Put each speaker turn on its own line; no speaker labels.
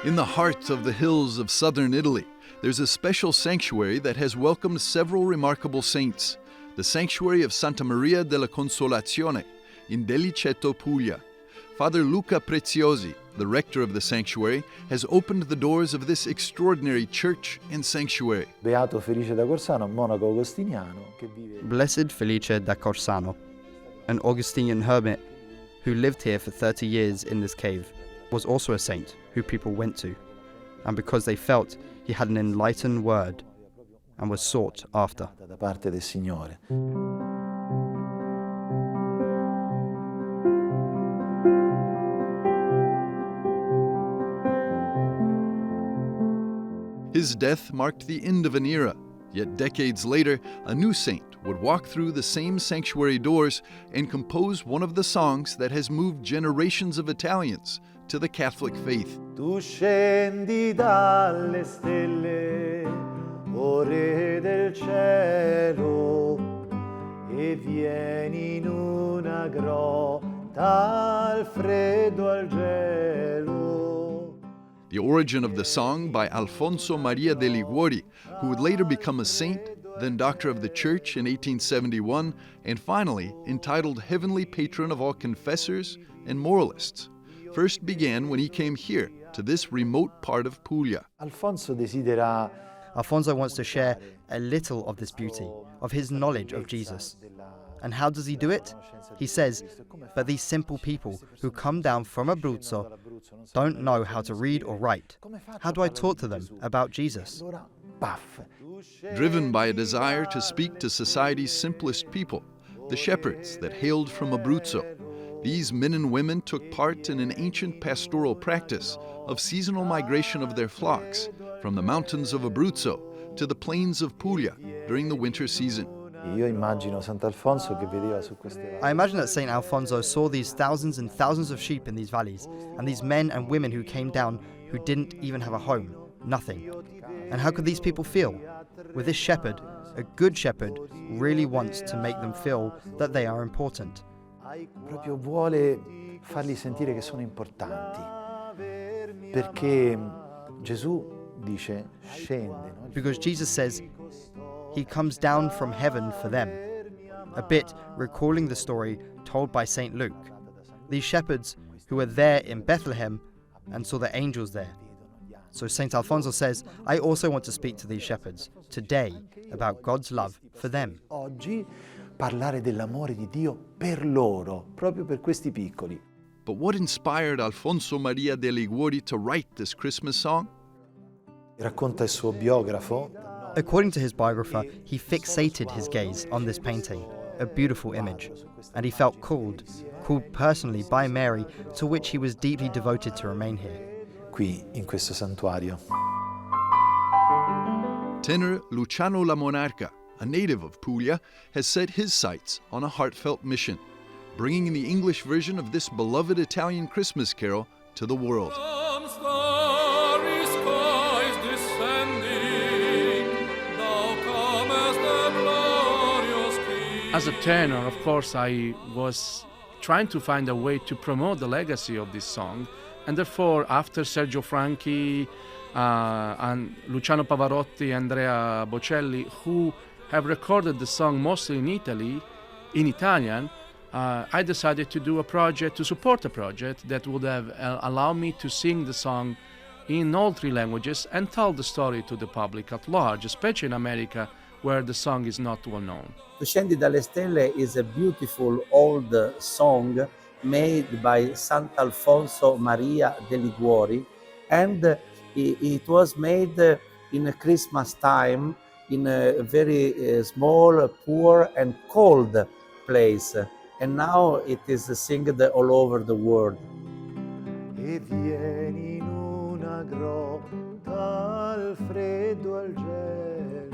In the heart of the hills of southern Italy, there's a special sanctuary that has welcomed several remarkable saints. The Sanctuary of Santa Maria della Consolazione in Deliceto, Puglia. Father Luca Preziosi, the rector of the sanctuary, has opened the doors of this extraordinary church and sanctuary.
Beato Felice da Corsano, monaco agostiniano che vive.
Blessed Felice da Corsano, an Augustinian hermit who lived here for 30 years in this cave, was also a saint who people went to, and because they felt he had an enlightened word and was sought after.
Da parte del Signore.
His death marked the end of an era, yet decades later, a new saint would walk through the same sanctuary doors and compose one of the songs that has moved generations of Italians to the Catholic faith.
Tu scendi dalle stelle, o Re del cielo, e vieni in una grotta al freddo al gelo.
The origin of the song by Alfonso Maria de Liguori, who would later become a saint, then doctor of the church in 1871, and finally entitled Heavenly Patron of all confessors and moralists, first began when he came here to this remote part of Puglia.
Alfonso
wants to share a little of this beauty, of his knowledge of Jesus. And how does he do it? He says, but these simple people who come down from Abruzzo don't know how to read or write. How do I talk to them about Jesus?
Driven by a desire to speak to society's simplest people, the shepherds that hailed from Abruzzo, these men and women took part in an ancient pastoral practice of seasonal migration of their flocks from the mountains of Abruzzo to the plains of Puglia during the winter season.
I imagine that St. Alfonso saw these thousands and thousands of sheep in these valleys, and these men and women who came down who didn't even have a home, nothing. And how could these people feel? With this shepherd, a good shepherd really wants to make them feel that they are important.
Proprio vuole farli sentire che sono importanti, perché Gesù dice scende.
Because Jesus says he comes down from heaven for them, a bit recalling the story told by St. Luke. These shepherds who were there in Bethlehem and saw the angels there. So St. Alfonso says, I also want to speak to these shepherds today about God's love for them.
Oggi parlare dell'amore di Dio per loro, proprio per questi piccoli.
But what inspired Alfonso Maria de Liguori to write this Christmas song?
Racconta il suo biografo.
According to his biographer, he fixated his gaze on this painting, a beautiful image, and he felt called personally by Mary, to which he was deeply devoted to remain here.
Qui, in questo santuario.
Tenor Luciano Lamonarca, a native of Puglia, has set his sights on a heartfelt mission, bringing the English version of this beloved Italian Christmas carol to the world.
As a tenor, of course, I was trying to find a way to promote the legacy of this song, and therefore, after Sergio Franchi and Luciano Pavarotti, Andrea Bocelli, who have recorded the song mostly in Italy, in Italian, I decided to do a project, to support a project that would have allowed me to sing the song in all three languages and tell the story to the public at large, especially in America, where the song is not well known.
Tu scendi dalle stelle is a beautiful old song made by Sant'Alfonso Maria de Liguori, and it was made in a Christmas time in a very small, poor and cold place, and now it is sung all over the world.
E vieni in una grotta al freddo al gelo.